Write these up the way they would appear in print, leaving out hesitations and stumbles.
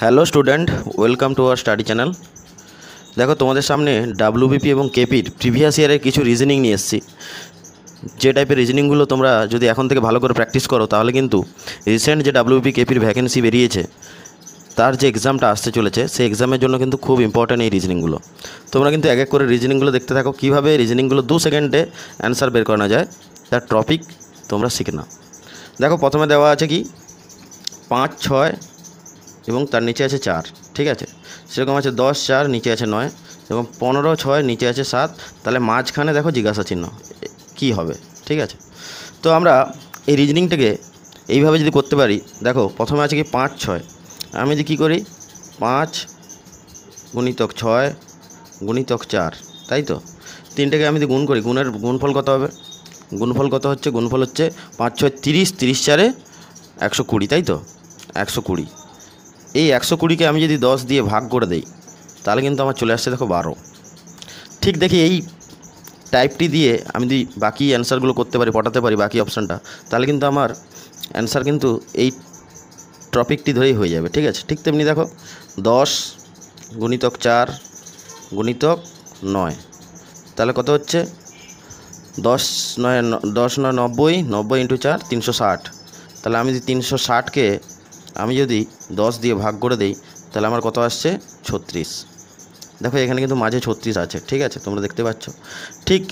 Hello student, welcome to our study channel. দেখো তোমাদের সামনে ডাব্লিউবিপি এবং কেপির প্রিভিয়াস ইয়ারের কিছু রিজনিং নিয়ে এসেছি। যে টাইপের রিজনিংগুলো তোমরা যদি এখন থেকে ভালো করে প্র্যাকটিস করো তাহলে কিন্তু রিসেন্ট যে ডাব্লিউবিপি কেপির ভ্যাকেন্সি বেরিয়েছে তার যে এক্সামটা আসতে চলেছে সেই এক্সামের জন্য কিন্তু খুব ইম্পর্ট্যান্ট এই রিজনিংগুলো। তোমরা কিন্তু এক এক করে রিজনিংগুলো দেখতে থাকো, কীভাবে রিজনিংগুলো 2 সেকেন্ডে অ্যান্সার বের করানো যায় তার টপিক তোমরা শিখে নাও। দেখো প্রথমে দেওয়া আছে কি 5, 6 এবং তার নিচে আছে 4, ঠিক আছে। সেরকম আছে 10, 4, নিচে আছে 9 এবং 15, 6, নিচে আছে 7। তাহলে মাঝখানে দেখো জিজ্ঞাসা চিহ্ন কী হবে, ঠিক আছে। তো আমরা এই রিজনিংটাকে এইভাবে যদি করতে পারি, দেখো প্রথমে আছে কি 5, 6। আমি যদি কী করি 5 গুণিতক 6 গুণিতক 4, তাই তো। তিনটাকে আমি যদি গুণ করি, গুণের গুণফল কত হবে? গুণফল হচ্ছে 5, 6, 30, 30, 4, 120, তাই তো 120। এই 120কে আমি যদি 10 দিয়ে ভাগ করে দেই তাহলে কিন্তু আমার চলে আসছে দেখো 12। ঠিক দেখি এই টাইপটি দিয়ে আমি যদি বাকি অ্যান্সারগুলো করতে পারি, পটাতে পারি বাকি অপশানটা, তাহলে কিন্তু আমার অ্যান্সার কিন্তু এই টপিকটি ধরেই হয়ে যাবে, ঠিক আছে। ঠিক তেমনি দেখো 10 গুণিতক 4 গুণিতক 9, তাহলে কত হচ্ছে 10, 9, 90, 90 ইন্টু 4, 360। তাহলে আমি যদি 360কে আমি যদি 10 দিয়ে ভাগ করে দেই তাহলে আমার কত আসছে 36। দেখো এখানে কিন্তু মাঝে 36 আছে, ঠিক আছে, তোমরা দেখতে পাচ্ছ। ঠিক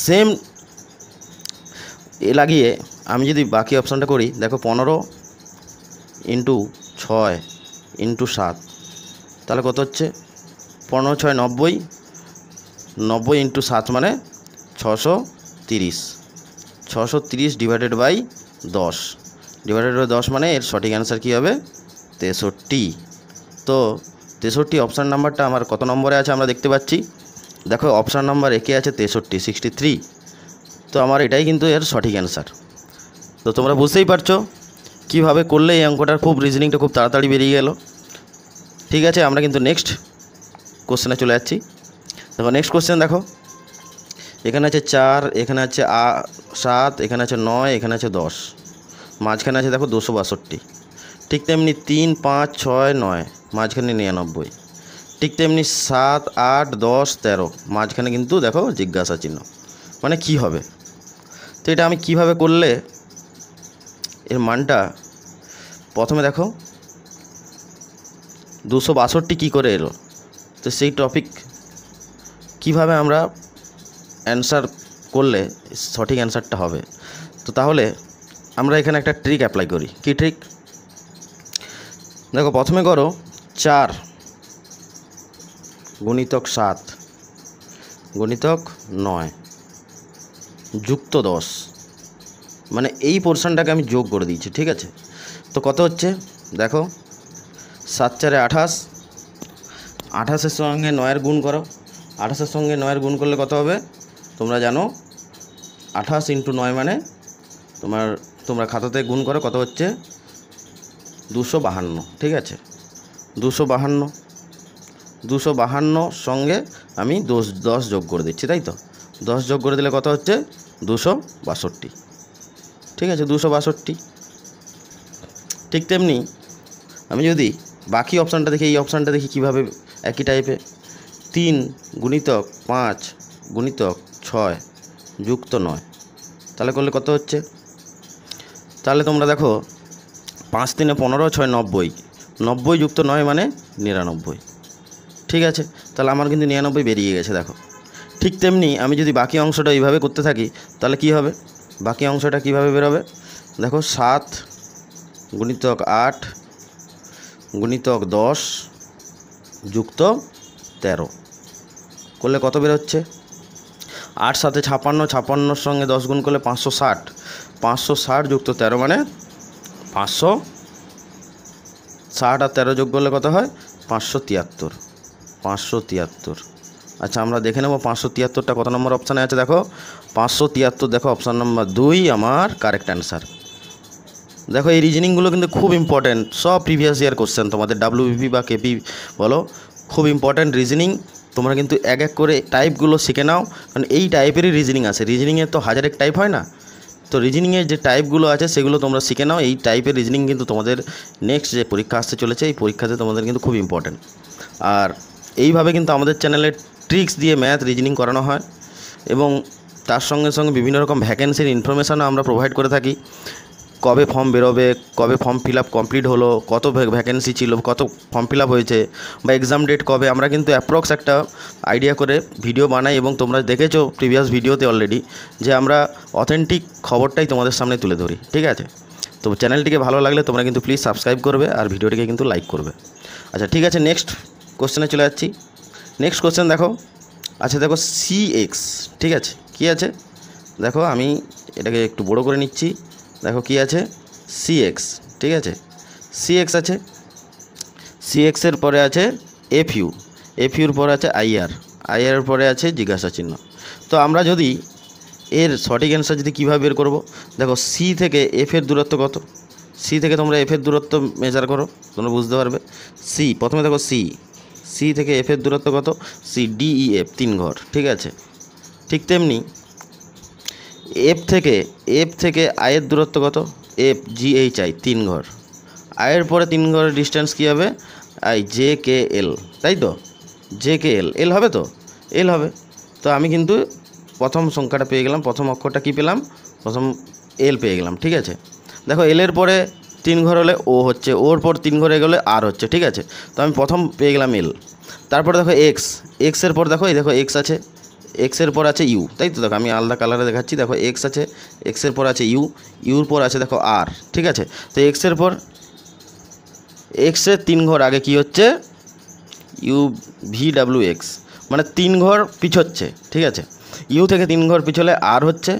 সেম লাগিয়ে আমি যদি বাকি অপশানটা করি, দেখো 15 ইন্টু 6 ইন্টু 7, তাহলে কত হচ্ছে 15, 6, 90, 90 ইন্টু 7 মানে 630। 630 ডিভাইডেড বাই 10, ডিভাইডেড বাই 10 মানে এর সঠিক অ্যান্সার কী হবে 63। তো 63 অপশান নাম্বারটা আমার কত নম্বরে আছে আমরা দেখতে পাচ্ছি। দেখো অপশান নাম্বার একে আছে 63, 63। তো আমার এটাই কিন্তু এর সঠিক অ্যান্সার। তো তোমরা বুঝতেই পারছো কীভাবে করলে এই অঙ্কটার রিজনিংটা খুব তাড়াতাড়ি বেরিয়ে গেল। ঠিক আছে, আমরা কিন্তু নেক্সট কোশ্চেনে চলে যাচ্ছি। দেখো নেক্সট কোশ্চেন, দেখো এখানে আছে 4, এখানে আছে 7, এখানে আছে 9, এখানে আছে 10, মাঝখানে আছে দেখো 262। ঠিক তেমনি 3, 5, 6, 9, মাঝখানে 99। ঠিক তেমনি 7, 8, 10, 13, মাঝখানে কিন্তু দেখো জিজ্ঞাসা চিহ্ন, মানে কি হবে। তো এটা আমি কিভাবে করলে এর মানটা, প্রথমে দেখো 262 কী করে এলো, তো সেই টপিক কিভাবে আমরা অ্যান্সার করলে সঠিক অ্যান্সারটা হবে। তো তাহলে আমরা এখানে একটা ট্রিক অ্যাপ্লাই করি। কি ট্রিক? দেখো প্রথমে করো 4 গুণিতক 7 গুণিতক 9 যুক্ত 10, মানে এই পোর্শনটাকে আমি যোগ করে দিয়েছি, ঠিক আছে। তো কত হচ্ছে দেখো 7, 4, 28, 28-এর সঙ্গে 9-এর গুণ করো। 28-এর সঙ্গে 9-এর গুণ করলে কত হবে তোমরা জানো, 28 ইন্টু 9 মানে তোমরা খাতাতে গুণ করো, কত হচ্ছে 252, ঠিক আছে। 252 সঙ্গে আমি 10 যোগ করে দিচ্ছি, তাই তো। 10 যোগ করে দিলে কত হচ্ছে 262, ঠিক আছে, 262। ঠিক তেমনি আমি যদি বাকি অপশানটা দেখি, এই অপশানটা দেখি কীভাবে একই টাইপে 3 গুণিতক 5 গুণিতক 6 যুক্ত 9, তাহলে করলে কত হচ্ছে, তাহলে তোমরা দেখো 5, 3, 15, 6, 90, 90 যুক্ত 9 মানে 99, ঠিক আছে। তাহলে আমার কিন্তু 99 বেরিয়ে গেছে, দেখো। ঠিক তেমনি আমি যদি বাকি অংশটা এইভাবে করতে থাকি তাহলে কি হবে, বাকি অংশটা কিভাবে বেরোবে, দেখো 7 গুণিতক 8 গুণিতক 10 যুক্ত 13 করলে কত বেরোচ্ছে 8, 7, 56, 56-এর সঙ্গে 10 গুণ করলে 560, 560 যুক্ত 13 মানে 560, আর 13 যোগ করলে কত হয় 573, 573। আচ্ছা আমরা দেখে নেব 573টা কত নম্বর অপশানে আছে। দেখো 573, দেখো অপশান নম্বর 2 আমার কারেক্ট অ্যান্সার। দেখো এই রিজনিংগুলো কিন্তু খুব ইম্পর্ট্যান্ট, সব প্রিভিয়াস ইয়ার কোশ্চেন তোমাদের ডাব্লিউবিপি বা কেপি বলো, খুব ইম্পর্ট্যান্ট রিজনিং। তোমরা কিন্তু এক এক করে টাইপগুলো শিখে নাও, কারণ এই টাইপেরই রিজনিং আছে। রিজনিংয়ের তো হাজারেক টাইপ হয় না, তো রিজনিংয়ের যে টাইপগুলো আছে সেগুলো তোমরা শিখে নাও। এই টাইপের রিজনিং কিন্তু তোমাদের নেক্সট যে পরীক্ষা আসতে চলেছে এই পরীক্ষাতে তোমাদের কিন্তু খুব ইম্পর্ট্যান্ট। আর এইভাবে কিন্তু আমাদের চ্যানেলে ট্রিক্স দিয়ে ম্যাথ রিজনিং করানো হয় এবং তার সঙ্গে সঙ্গে বিভিন্ন রকম ভ্যাকেন্সির ইনফরমেশানও আমরা প্রোভাইড করে থাকি। কবে ফর্ম বেরোবে, কবে ফর্ম ফিল আপ কমপ্লিট হলো, কত ভ্যাকেন্সি ছিল, কত ফর্ম ফিল আপ হয়েছে, বা এক্সাম ডেট কবে, আমরা কিন্তু অ্যাপ্রক্স একটা আইডিয়া করে ভিডিও বানাই এবং তোমরা দেখেছো প্রিভিয়াস ভিডিওতে অলরেডি যে আমরা অথেন্টিক খবরটাই তোমাদের সামনে তুলে ধরি। ঠিক আছে, তো চ্যানেলটিকে ভালো লাগলে তোমরা কিন্তু প্লিজ সাবস্ক্রাইব করবে আর ভিডিওটিকে কিন্তু লাইক করবে। আচ্ছা ঠিক আছে, নেক্সট কোশ্চেনে চলে যাচ্ছি। নেক্সট কোশ্চেন দেখো, আচ্ছা দেখো CX, ঠিক আছে, কী আছে দেখো, আমি এটাকে একটু বড় করে নিচ্ছি। দেখো কি আছে, CX, ঠিক আছে, CX আছে, CX এর পরে আছে FU, FUর পরে আছে IR, IR পরে আছে জিজ্ঞাসা চিহ্ন। তো আমরা যদি এর সঠিক অ্যান্সার যদি কীভাবে বের করব, দেখো C থেকে F এর দূরত্ব কত, C থেকে তোমরা F এর দূরত্ব মেজার করো, তোমরা বুঝতে পারবে। C প্রথমে দেখো C থেকে F এর দূরত্ব কত, CDEF 3 ঘর, ঠিক আছে। ঠিক তেমনি F থেকে I এর দূরত্ব কত, FGHI 3 ঘর, I এর পরে 3 ঘরের ডিস্টেন্স কী হবে, JKL, তাই তো, JKL, L হবে তো, L হবে। তো আমি কিন্তু প্রথম সংখ্যাটা পেয়ে গেলাম, প্রথম অক্ষরটা কী পেলাম, প্রথম L পেয়ে গেলাম, ঠিক আছে। দেখো L এর পরে 3 ঘর হলে O হচ্ছে, ওর পর 3 ঘরে গেলে R হচ্ছে, ঠিক আছে। তো আমি প্রথম পেয়ে গেলাম L। তারপরে দেখো X এর পর দেখো, এই দেখো X আছে, X এর পর আছে U, তাই তো। দেখো আমি আলাদা কালারে দেখাচ্ছি, দেখো X আছে, X এর পর আছে ইউর পর আছে দেখো R, ঠিক আছে। তো X এর পর X এর 3 ঘর আগে কি হচ্ছে, UVWX, মানে 3 ঘর পিছোচ্ছে, ঠিক আছে। U থেকে 3 ঘর পিছলে R হচ্ছে,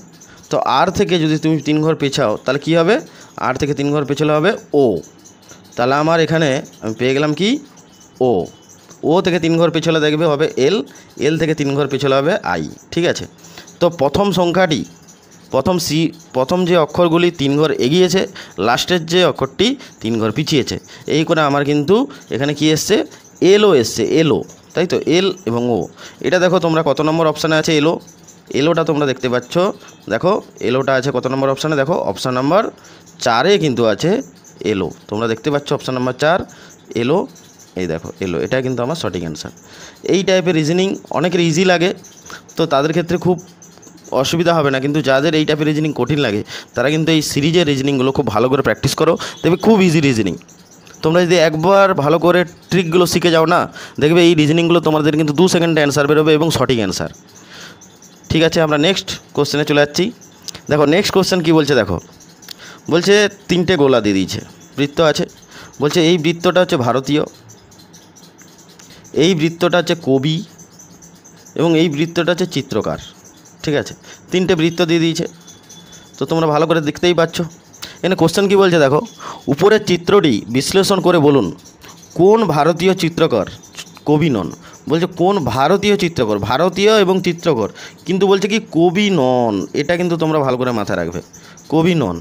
তো R থেকে যদি তুমি 3 ঘর পেছাও তাহলে কি হবে, R থেকে 3 ঘর পেছলে হবে O, তাহলে আমার এখানে আমি পেয়ে গেলাম কি O থেকে 3 ঘর পেছলে দেখবে হবে L থেকে 3 ঘর পেছলে হবে I, ঠিক আছে। তো প্রথম সংখ্যাটি, প্রথম যে অক্ষরগুলি 3 ঘর এগিয়েছে, লাস্টের যে অক্ষরটি 3 ঘর পিছিয়েছে, এই করে আমার কিন্তু এখানে কি এসছে, LO এসছে, LO, তাই তো, L এবং O। এটা দেখো তোমরা কত নম্বর অপশানে আছে এলোটা তোমরা দেখতে পাচ্ছ, দেখো এলোটা আছে কত নম্বর অপশানে, দেখো অপশান নাম্বার 4-এ কিন্তু আছে এলো, তোমরা দেখতে পাচ্ছ অপশান নাম্বার 4 এলো, এই দেখো এলো, এটা কিন্তু আমার সঠিক অ্যান্সার। এই টাইপের রিজনিং অনেকের ইজি লাগে, তো তাদের ক্ষেত্রে খুব অসুবিধা হবে না, কিন্তু যাদের এই টাইপের রিজনিং কঠিন লাগে তারা কিন্তু এই সিরিজের রিজনিংগুলো খুব ভালো করে প্র্যাকটিস করো, দেখবে খুব ইজি রিজনিং। তোমরা যদি একবার ভালো করে ট্রিকগুলো শিখে যাও না, দেখবে এই রিজনিংগুলো তোমাদের কিন্তু 2 সেকেন্ডে অ্যান্সার বেরোবে এবং সঠিক অ্যান্সার। ঠিক আছে, আমরা নেক্সট কোশ্চেনে চলে যাচ্ছি। দেখো নেক্সট কোশ্চেন কী বলছে, দেখো বলছে 3টে গোলা দিয়ে দিয়েছে, বৃত্ত আছে, বলছে এই বৃত্তটা হচ্ছে ভারতীয়, এই বৃত্তটা হচ্ছে কবি এবং এই বৃত্তটা হচ্ছে চিত্রকার, ঠিক আছে। 3টে বৃত্ত দিয়ে দিয়েছে, তো তোমরা ভালো করে দেখতেই পাচ্ছ। এখানে কোশ্চেন কী বলছে দেখো, উপরের চিত্রটি বিশ্লেষণ করে বলুন কোন ভারতীয় চিত্রকর কবি নন। বলছে কোন ভারতীয় চিত্রকর, ভারতীয় এবং চিত্রকর, কিন্তু বলছে কি কবি নন, এটা কিন্তু তোমরা ভালো করে মাথায় রাখবে, কবি নন।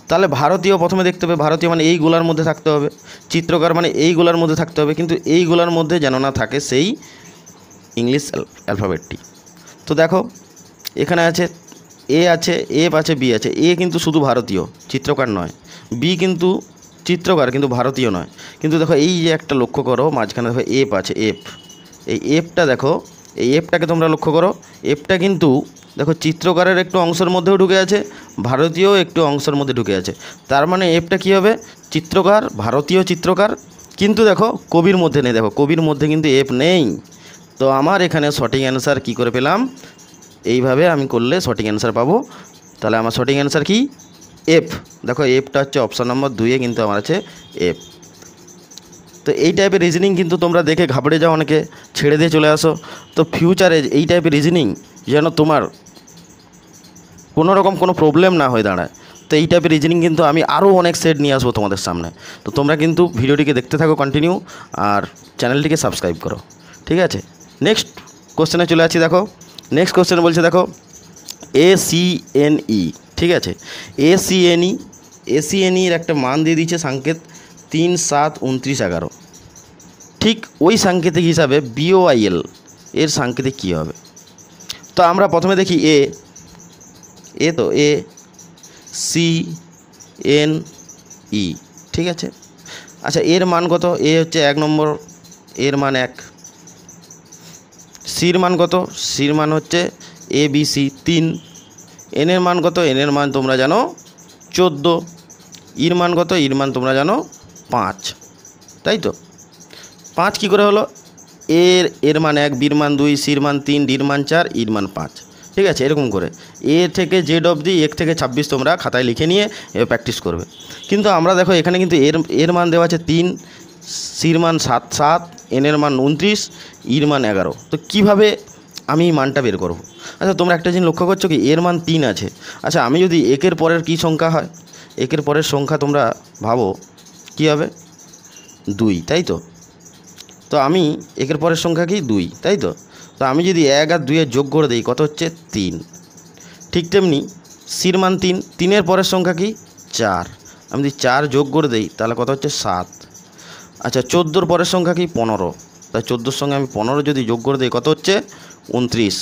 তাহলে ভারতীয় প্রথমে দেখতে হবে, ভারতীয় মানে এইগুলার মধ্যে থাকতে হবে, চিত্রকর মানে এইগুলার মধ্যে থাকতে হবে, কিন্তু এইগুলার মধ্যে যেন না থাকে সেই ইংলিশ অ্যালফাবেটটি। তো দেখো এখানে আছে এ আছে, এফ আছে, বি আছে। এ কিন্তু শুধু ভারতীয়, চিত্রকার নয়, বি কিন্তু চিত্রকার কিন্তু ভারতীয় নয়। কিন্তু দেখো এই যে একটা লক্ষ্য করো মাঝখানে দেখো এফ আছে, এই এফটা দেখো, এই এফটাকে তোমরা লক্ষ্য করো, এফটা কিন্তু দেখো চিত্রকারের একটু অংশের মধ্যেও ঢুকে আছে, ভারতীয় একটু অংশের মধ্যে ঢুকে আছে। তার মানে এফটা কী হবে, চিত্রকার, ভারতীয় চিত্রকার, কিন্তু দেখো কবির মধ্যে নেই, দেখো কবির মধ্যে কিন্তু এফ নেই। তো আমার এখানে সঠিক অ্যান্সার কী করে পেলাম, এইভাবে আমি করলে সঠিক অ্যান্সার পাবো। তাহলে আমার সঠিক অ্যান্সার কি, এফ। দেখো এফটা হচ্ছে অপশান নম্বর 2-এ কিন্তু আমার আছে এফ। তো এই টাইপের রিজনিং কিন্তু তোমরা দেখে ঘাবড়ে যাও, অনেকে ছেড়ে দিয়ে চলে আসো। তো ফিউচারে এই টাইপের রিজনিং যেন তোমার কোনো রকম কোনো প্রবলেম না হয়ে দাঁড়ায়, তো এই টাইপের রিজনিং কিন্তু আমি আরও অনেক সেট নিয়ে আসবো তোমাদের সামনে। তো তোমরা কিন্তু ভিডিওটিকে দেখতে থাকো কন্টিনিউ, আর চ্যানেলটিকে সাবস্ক্রাইব করো, ঠিক আছে। নেক্সট কোশ্চেনে চলে আসছি। দেখো নেক্সট কোশ্চেন বলছে, দেখো ACNE, ঠিক আছে, ACNEর একটা মান দিয়ে দিচ্ছে সাংকেত 3, 7, 29, 11। ঠিক ওই সাংকেতিক হিসাবে BOIL এর সাংকেতিক কী হবে। তো আমরা প্রথমে দেখি এ তো CNE, ঠিক আছে। আচ্ছা, এর মান কত? এ হচ্ছে 1 নম্বর, এর মান 1। সির মান কত? সির মান হচ্ছে ABC 3। এনের মান কত? এনের মান তোমরা জানো 14। ইর মান কত? ইর মান তোমরা জানো 5, তাই তো। 5 কী করে হলো? এর মান 1, বির মান 2, সির মান 3, ডির মান 4, ইর মান 5, ঠিক আছে। এরকম করে এ থেকে জেড অবধি 1 থেকে 26 তোমরা খাতায় লিখে নিয়ে এবার প্র্যাকটিস করবে। কিন্তু আমরা দেখো এখানে কিন্তু এর মান দেওয়া আছে 3, সির মান 7, এনের মান 29, ইর মান 11। তো কীভাবে আমি মানটা বের করব? আচ্ছা, তোমরা একটা জিনিস লক্ষ্য করছো কি, এর মান 3 আছে। আচ্ছা, আমি যদি একের পরের কী সংখ্যা হয়, একের পরের সংখ্যা তোমরা ভাবো কী হবে? 2, তাই তো। তো আমি একের পরের সংখ্যা কি? 2, তাই তো। তো আমি যদি 1 আর 2 এর যোগ করে দিই, কত হচ্ছে? 3। ঠিক তেমনি সির মান 3, 3-এর পরের সংখ্যা কি? 4। আমি যদি 4 যোগ করে দিই তাহলে কত হচ্ছে? 7। আচ্ছা, 14-র পরের সংখ্যা কি? 15। তাই 14-র সঙ্গে আমি 15 যদি যোগ করে দিই, কত হচ্ছে? 29।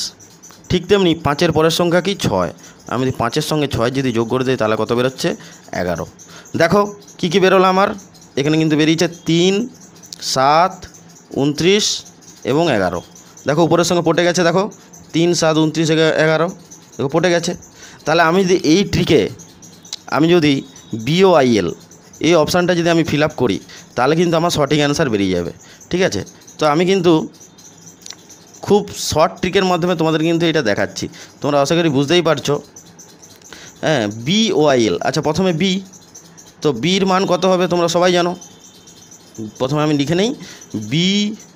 ঠিক তেমনি 5-এর পরের সংখ্যা কি? 6। আমি যদি 5-এর সঙ্গে 6 যদি যোগ করে দিই তাহলে কত বেরোচ্ছে? 11। দেখো কী কী বেরোলো আমার এখানে, কিন্তু বেরিয়েছে 3, 7, 29 এবং 11। দেখো উপরের সঙ্গে পটে গেছে, দেখো 3, 7, 29, 11, দেখো পটে গেছে। তাহলে আমি যদি এই ট্রিকে আমি যদি BOIL এই অপশানটা যদি আমি ফিল আপ করি, তাহলে কিন্তু আমার সঠিক অ্যান্সার বেরিয়ে যাবে, ঠিক আছে। তো আমি কিন্তু খুব শর্ট ট্রিকের মাধ্যমে তোমাদের কিন্তু এটা দেখাচ্ছি, তোমরা আশা করি বুঝতেই পারছো। হ্যাঁ, BOIL। আচ্ছা, প্রথমে বি, তো বির মান কত হবে তোমরা সবাই জানো। প্রথমে আমি লিখে নেই BOIL।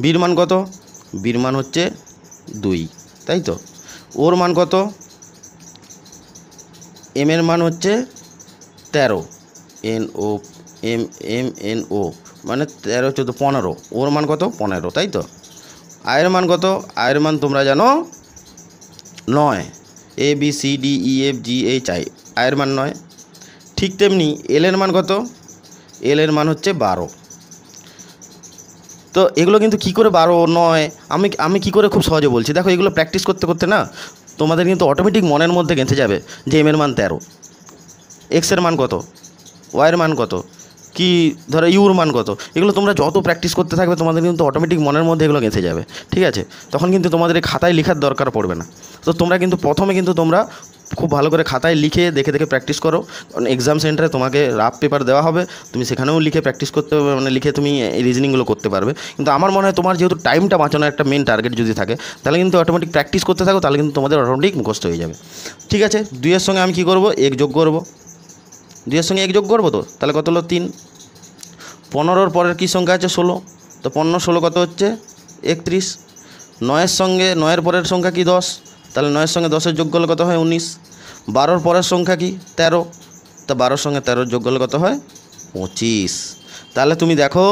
বির মান কত? বির মান হচ্ছে 2, তাই তো। ওর মান কত? এম এর মান হচ্ছে 13, NO মানে 13, 14, 15। ওর মান কত? 15, তাই তো। আয়ের মান কত? আয়ের মান তোমরা জানো 9, ABCDEFGHI, আয়ের মান 9। ঠিক তেমনি এলের মান কত? এলের মান হচ্ছে 12। তো এগুলো কিন্তু কী করে 12, 9 আমি কী করে খুব সহজে বলছি, দেখো এগুলো প্র্যাকটিস করতে করতে না তোমাদের কিন্তু অটোমেটিক মনের মধ্যে গেঁথে যাবে যে এমের মান 13, এক্সের মান কত, ওয়াইয়ের মান কত, কি ধরো ইউর মান কত। এগুলো তোমরা যত প্র্যাকটিস করতে থাকবে তোমাদের কিন্তু অটোমেটিক মনের মধ্যে এগুলো গেঁথে যাবে, ঠিক আছে। তখন কিন্তু তোমাদের এই খাতায় লেখার দরকার পড়বে না। তো তোমরা কিন্তু প্রথমে কিন্তু তোমরা খুব ভালো করে খাতায় লিখে দেখে দেখে প্র্যাকটিস করো, কারণ এক্সাম সেন্টারে তোমাকে রাফ পেপার দেওয়া হবে, তুমি সেখানেও লিখে প্র্যাকটিস করতে হবে, মানে লিখে তুমি এই রিজনিংগুলো করতে পারবে। কিন্তু আমার মনে হয় তোমার যেহেতু টাইমটা বাঁচানোর একটা মেন টার্গেট যদি থাকে, তাহলে কিন্তু অটোমেটিক প্র্যাকটিস করতে থাকো, তাহলে কিন্তু তোমাদের অটোমেটিক মুখস্থ হয়ে যাবে, ঠিক আছে। 2-এর সঙ্গে আমি কী করবো? 1 যোগ করবো। 2-এর সঙ্গে 1 যোগ করবো, তো তাহলে কত হলো? 3। 15-র পরের কী সংখ্যা আছে? 16। তো 15, 16 কত হচ্ছে? 31। 9-এর সঙ্গে 9-এর পরের সংখ্যা কি? 10। তাহলে 9-এর সঙ্গে 10-এর যোগ করলে কত হয়? 19। 12-র পরের সংখ্যা কি? 13। তা 12-র সঙ্গে 13-এর যোগ করলে কত হয়? 25। তাহলে তুমি দেখো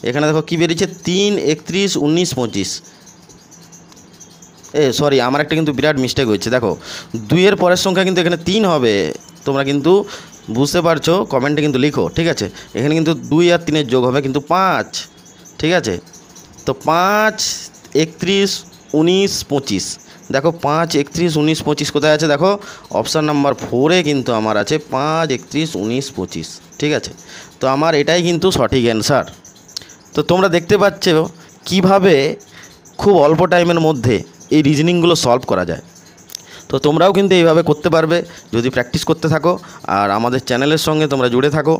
এখানে দেখো কী বেরিয়েছে? 3, 31, 19, 25। সরি, আমার একটা কিন্তু বিরাট মিস্টেক হচ্ছে। দেখো 2-এর পরের সংখ্যা কিন্তু এখানে 3 হবে, তোমরা কিন্তু বুঝতে পারছো, কমেন্টে কিন্তু লিখো, ঠিক আছে। এখানে কিন্তু 2 আর 3-এর যোগ হবে কিন্তু 5, ঠিক আছে। তো 5, 31, 19, 25। দেখো 5, 31, 19, 25 কোথায় আছে? দেখো অপশান নাম্বার 4-এ কিন্তু আমার আছে 5, 31, 19, 25, ঠিক আছে। তো আমার এটাই কিন্তু সঠিক অ্যান্সার। তো তোমরা দেখতে পাচ্ছ কিভাবে খুব অল্প টাইমের মধ্যে এই রিজনিংগুলো সলভ করা যায়। তো তোমরাও কিন্তু এইভাবে করতে পারবে যদি প্র্যাকটিস করতে থাকো, আর আমাদের চ্যানেলের সঙ্গে তোমরা জুড়ে থাকো।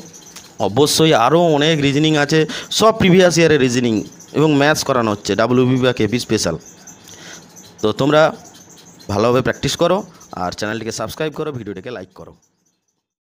অবশ্যই আরও অনেক রিজনিং আছে, সব প্রিভিয়াস ইয়ারের রিজনিং এবং ম্যাথস করানো হচ্ছে WBP বা KP স্পেশাল। তো তোমরা ভালোভাবে প্র্যাকটিস করো আর চ্যানেলটিকে সাবস্ক্রাইব করো, ভিডিওটিকে লাইক করো।